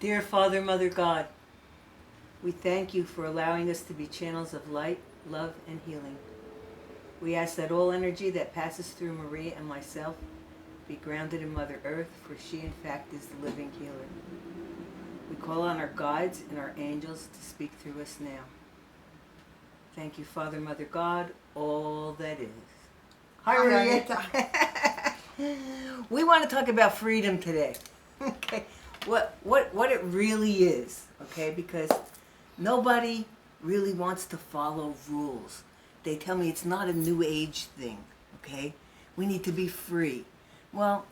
Dear Father, Mother, God, we thank you for allowing us to be channels of light, love, and healing. We ask that all energy that passes through Maria and myself be grounded in Mother Earth, for she in fact is the living healer. We call on our guides and our angels to speak through us now. Thank you, Father, Mother, God, all that is. Hi, Maria. We want to talk about freedom today. Okay, what it really is. Okay, because nobody really wants to follow rules. They tell me it's not a new age thing. Okay, we need to be free. Well,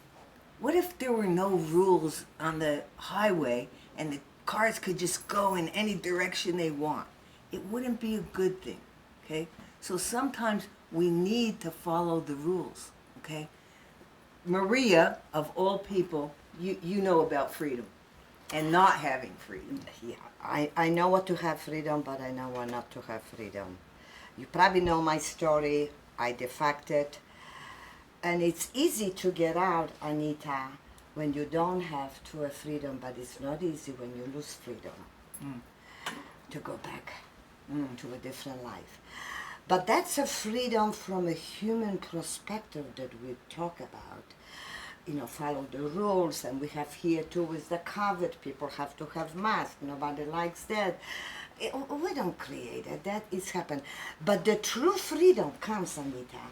what if there were no rules on the highway and the cars could just go in any direction they want? It wouldn't be a good thing. Okay, so sometimes we need to follow the rules. Okay, Maria, of all people, you know about freedom and not having freedom. Yeah, I know what to have freedom, but I know what not to have freedom. You probably know my story. I defected. And it's easy to get out, Anita, when you don't have true freedom, but it's not easy when you lose freedom to go back to a different life. But that's a freedom from a human perspective that we talk about. You know, follow the rules, and we have here too with the COVID, people have to have masks, nobody likes that. We don't create it, that is happened. But the true freedom comes, Anita,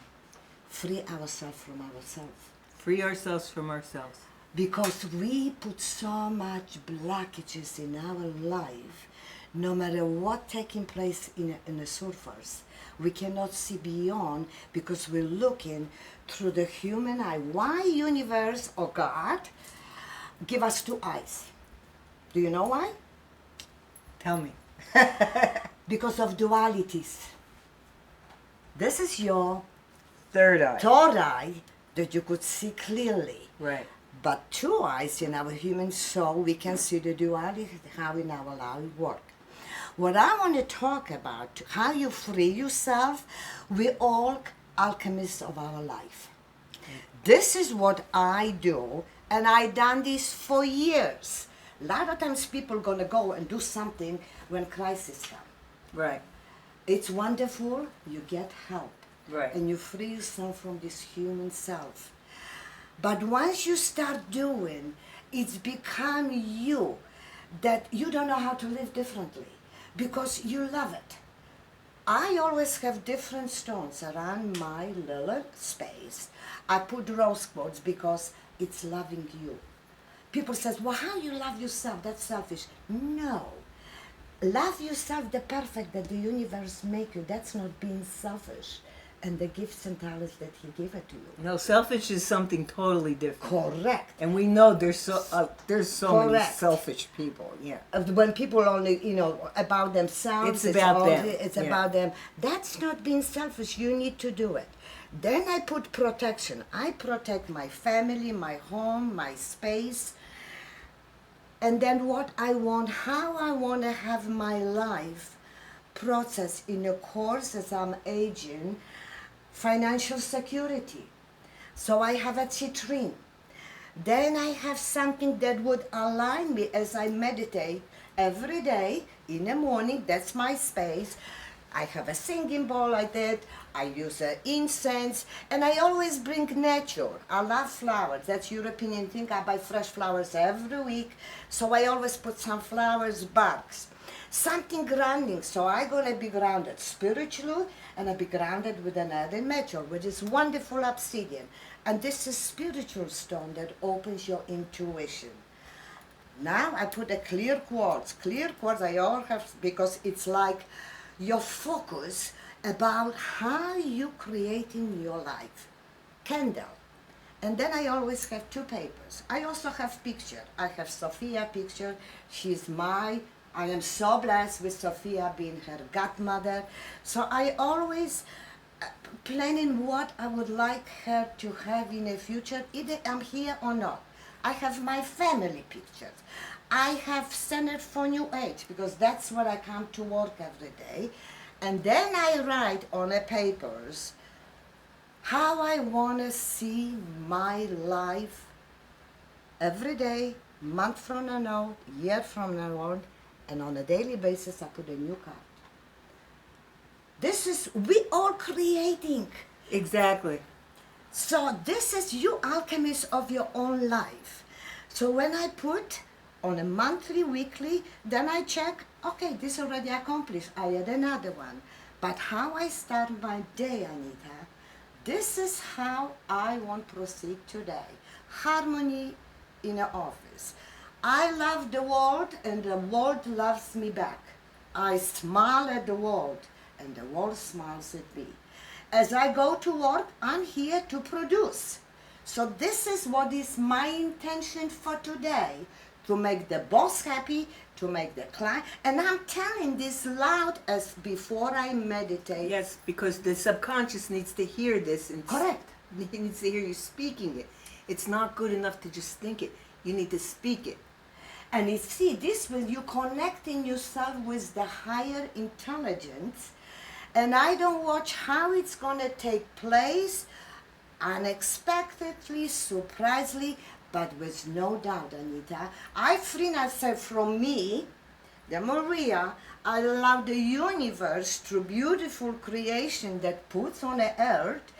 free ourselves from ourselves. Free ourselves from ourselves. Because we put so much blockages in our life, no matter what taking place in the surface, we cannot see beyond because we're looking through the human eye. Why universe or God give us two eyes? Do you know why? Tell me. Because of dualities. This is your Third eye. third eye that you could see clearly. Right. But two eyes in our human soul, we can see the duality, how in our life work. What I want to talk about, how you free yourself, we all alchemists of our life. This is what I do, and I done this for years. A lot of times people gonna go and do something when crisis come. Right. It's wonderful, you get help. Right. And you free yourself from this human self. But once you start doing, it's become you that you don't know how to live differently because you love it. I always have different stones around my little space. I put rose quartz because it's loving you. People says, well, how you love yourself? That's selfish. No. Love yourself the perfect that the universe make you. That's not being selfish. And the gifts and talents that he gave it to you. No, selfish is something totally different. Correct. And we know there's so many Correct. selfish people. Yeah. When people only, about themselves. It's about them. It's Yeah. about them. That's not being selfish. You need to do it. Then I put protection. I protect my family, my home, my space. And then what I want, how I want to have my life process in a course as I'm aging, financial security. So I have a citrine. Then I have something that would align me as I meditate every day in the morning. That's my space. I have a singing bowl like that. I use incense, and I always bring nature. I love flowers. That's European thing. I buy fresh flowers every week, so I always put some flowers, bugs. Something grounding, so I'm gonna be grounded spiritually, and I be grounded with another metal, which is wonderful obsidian. And this is spiritual stone that opens your intuition. Now I put a clear quartz. Clear quartz I all have because it's like your focus about how you creating your life. Candle. And then I always have two papers. I also have picture. I have Sophia picture. I am so blessed with Sophia being her godmother. So I always planning what I would like her to have in the future, either I'm here or not. I have my family pictures. I have Center for New Age because that's what I come to work every day. And then I write on the papers how I want to see my life every day month from now, year from now on, and on a daily basis I put a new card. This is, we all creating. Exactly. So this is you alchemist of your own life. So when I put on a monthly, weekly, then I check, okay, this already accomplished, I add another one. But how I start my day, Anita, this is how I want to proceed today. Harmony in the office. I love the world and the world loves me back. I smile at the world and the world smiles at me. As I go to work, I'm here to produce. So this is what is my intention for today, to make the boss happy, to make the client, and I'm telling this loud as before I meditate. Yes, because the subconscious needs to hear this. And Correct. It needs to hear you speaking it. It's not good enough to just think it. You need to speak it. And you see, this will you connecting yourself with the higher intelligence, and I don't watch how it's gonna take place unexpectedly, surprisingly, but with no doubt, Anita. I free myself from me, the Maria. I allow the universe through beautiful creation that puts on the earth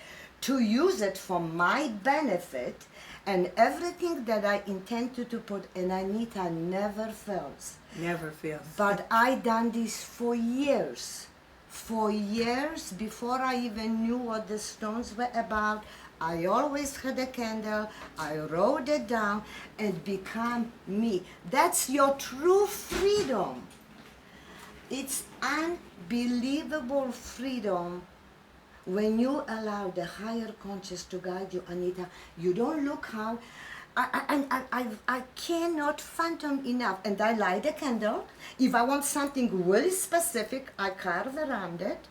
to use it for my benefit, and everything that I intended to put, and Anita never fails. Never fails. But I done this for years. For years, before I even knew what the stones were about, I always had a candle, I wrote it down, and become me. That's your true freedom. It's unbelievable freedom when you allow the higher conscious to guide you, Anita. You don't look how, I cannot fathom enough. And I light a candle. If I want something really specific, I carve around it.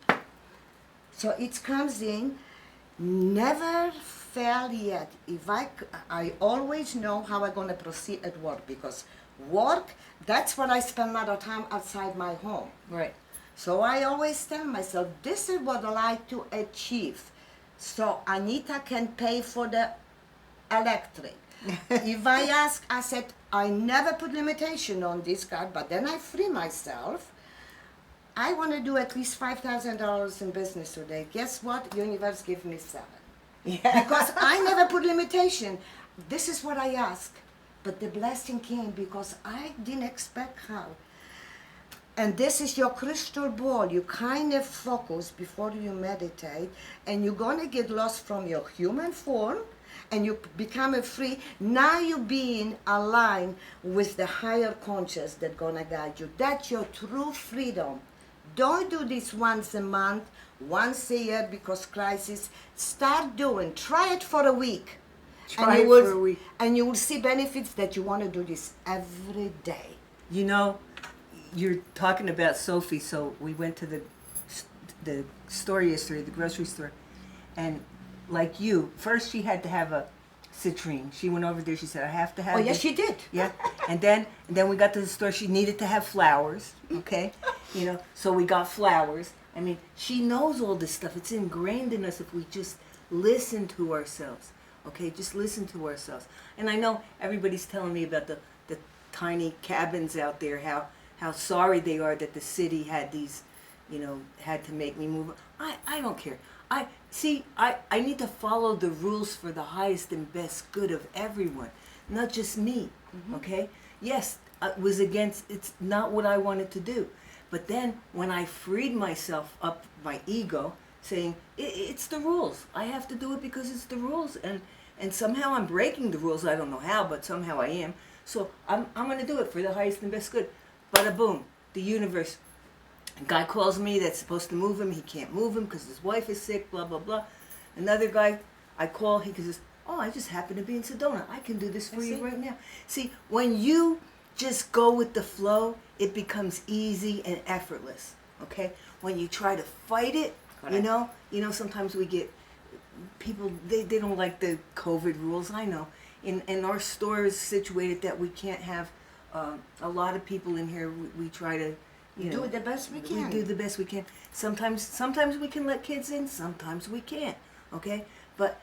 So it comes in, never fail yet. If I always know how I'm going to proceed at work, because work, that's what I spend a lot of time outside my home. Right. So I always tell myself, this is what I like to achieve. So Anita can pay for the electric. If I ask, I said, I never put limitation on this card, but then I free myself. I want to do at least $5,000 in business today. Guess what? Universe give me 7. Yeah. Because I never put limitation. This is what I ask. But the blessing came because I didn't expect how. And this is your crystal ball. You kind of focus before you meditate, and you're going to get lost from your human form, and you become a free. Now you're being aligned with the higher conscious that's going to guide you. That's your true freedom. Don't do this once a month, once a year, because crisis. Start doing. Try it for a week. Try it for a week. And you will see benefits that you want to do this every day. You know, you're talking about Sophie, so we went to the store yesterday, the grocery store, and like you, first she had to have a citrine. She went over there, she said, I have to have Oh, yes, this. she did. Yeah, and then we got to the store, she needed to have flowers, okay? You know, so we got flowers. I mean, she knows all this stuff. It's ingrained in us if we just listen to ourselves, okay? Just listen to ourselves. And I know everybody's telling me about the tiny cabins out there, how sorry they are that the city had these, you know, had to make me move. I don't care. I need to follow the rules for the highest and best good of everyone, not just me, okay? Yes, it was against, it's not what I wanted to do. But then when I freed myself up, my ego, saying, it's the rules. I have to do it because it's the rules. And somehow I'm breaking the rules. I don't know how, but somehow I am. So I'm going to do it for the highest and best good. Bada boom, the universe. A guy calls me that's supposed to move him. He can't move him because his wife is sick, blah, blah, blah. Another guy, I call, he says, oh, I just happen to be in Sedona. I can do this for you right now. See, when you just go with the flow, it becomes easy and effortless, okay? When you try to fight it, you know, sometimes we get people, they don't like the COVID rules, I know. In our store is situated that we can't have a lot of people in here. We try to, you know, Do the best we can. We do the best we can. Sometimes we can let kids in, sometimes we can't, okay? But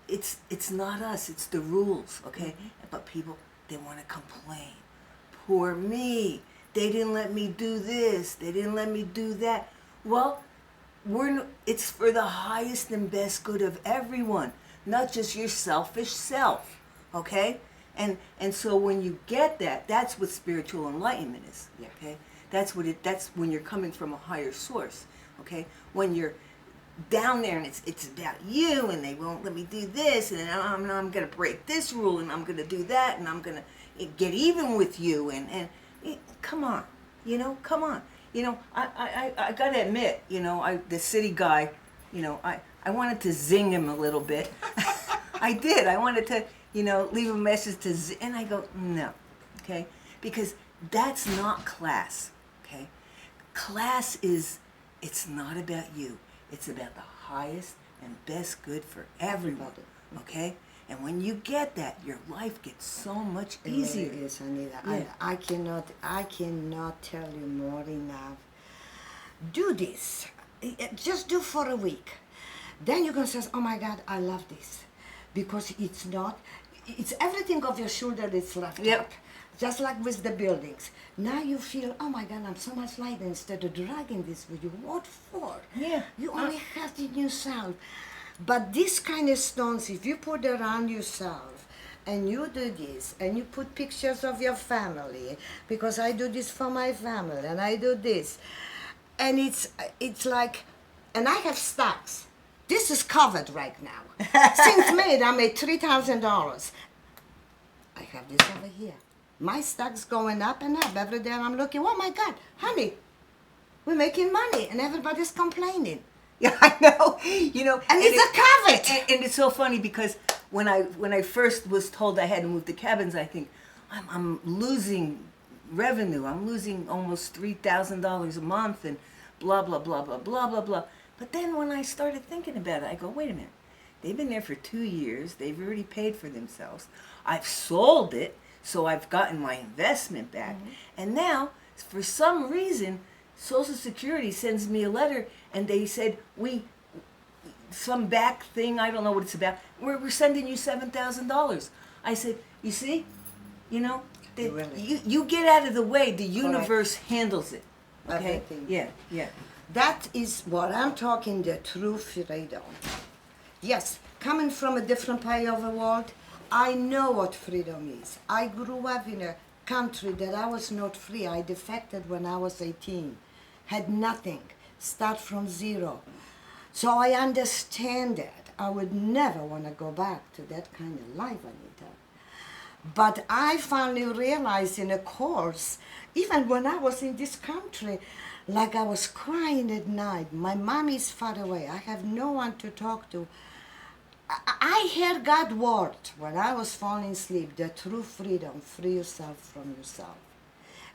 it's not us, it's the rules, okay? But people they want to complain. Poor me. They didn't let me do this. They didn't let me do that. Well, it's for the highest and best good of everyone, not just your selfish self. Okay? And so when you get that, that's what spiritual enlightenment is. Okay? That's when you're coming from a higher source. Okay? When you're down there and it's about you, and they won't let me do this, and I'm going to break this rule, and I'm going to do that, and I'm going to get even with you, and come on, come on. I got to admit, the city guy, I wanted to zing him a little bit. I did. I wanted to, leave a message and I go, no, okay? Because that's not class, okay? Class it's not about you. It's about the highest and best good for everybody, okay? And when you get that, your life gets so much easier. It really is, Anita. Yeah. I cannot tell you more enough. Do this. Just do for a week. Then you're going to say, oh my God, I love this. Because it's everything of your shoulder is left up. Just like with the buildings. Now you feel, oh my God, I'm so much lighter instead of dragging this with you. What for? Yeah. You only have it in yourself. But this kind of stones, if you put around yourself, and you do this, and you put pictures of your family, because I do this for my family, and I do this, and it's like, and I have stacks. This is covered right now. Since May, I made $3,000. I have this over here. My stock's going up and up. Every day I'm looking, oh my God, honey, we're making money, and everybody's complaining. Yeah, I know. And it's a covet. And it's so funny because when I first was told I had to move the cabins, I think I'm losing revenue. I'm losing almost $3,000 a month, and blah blah blah blah blah blah blah. But then when I started thinking about it, I go, wait a minute. They've been there for 2 years. They've already paid for themselves. I've sold it, so I've gotten my investment back. Mm-hmm. And now, for some reason, Social Security sends me a letter, and they said, some back thing, I don't know what it's about, we're sending you $7,000. I said, you see, you get out of the way, the universe handles it. Okay? Everything. Yeah. That is what I'm talking, the true freedom. Yes, coming from a different part of the world, I know what freedom is. I grew up in a country that I was not free. I defected when I was 18. Had nothing, start from zero. So I understand that. I would never want to go back to that kind of life, Anita. But I finally realized in a course, even when I was in this country, like I was crying at night. My mom is far away. I have no one to talk to. I heard God's word when I was falling asleep, the true freedom, free yourself from yourself.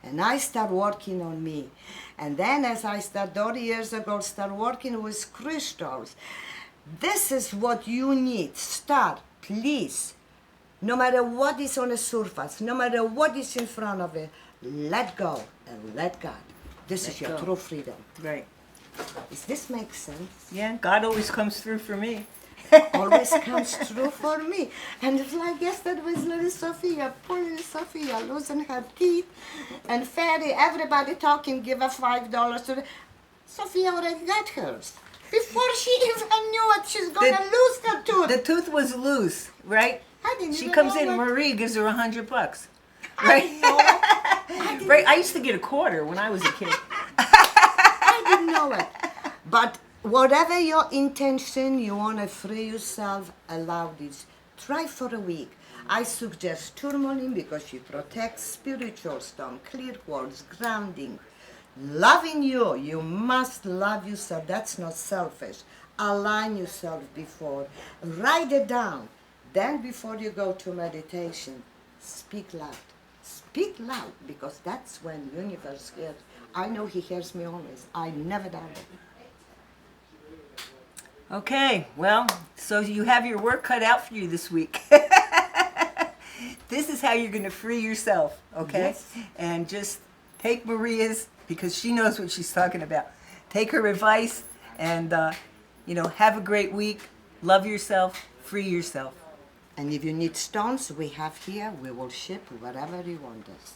And I start working on me. And then as I start 30 years ago, start working with crystals. This is what you need. Start, please. No matter what is on the surface, no matter what is in front of it, let go and let God. This is your true freedom. Right. Does this make sense? Yeah, God always comes through for me. Always comes true for me. And it's like yesterday with little Sophia, poor little Sophia, losing her teeth. And Ferry, everybody talking, give her $5 to the... Sophia already got hers. Before she even knew it, she's going to lose her tooth. The tooth was loose, right? I didn't She even comes know in, that. Marie gives her $100. I Right? didn't know. Right? I used to get a quarter when I was a kid. I didn't know it. But whatever your intention, you want to free yourself, allow this. Try for a week. I suggest tourmaline because she protects spiritual stone, clear quartz, grounding. Loving you. You must love yourself. That's not selfish. Align yourself before. Write it down. Then before you go to meditation, speak loud. Speak loud because that's when universe hears. I know he hears me always. I never doubt it. Okay, well, so you have your work cut out for you this week. This is how you're going to free yourself, okay? Yes. And just take Maria's, because she knows what she's talking about. Take her advice and, have a great week. Love yourself. Free yourself. And if you need stones, we have here, we will ship wherever you want us.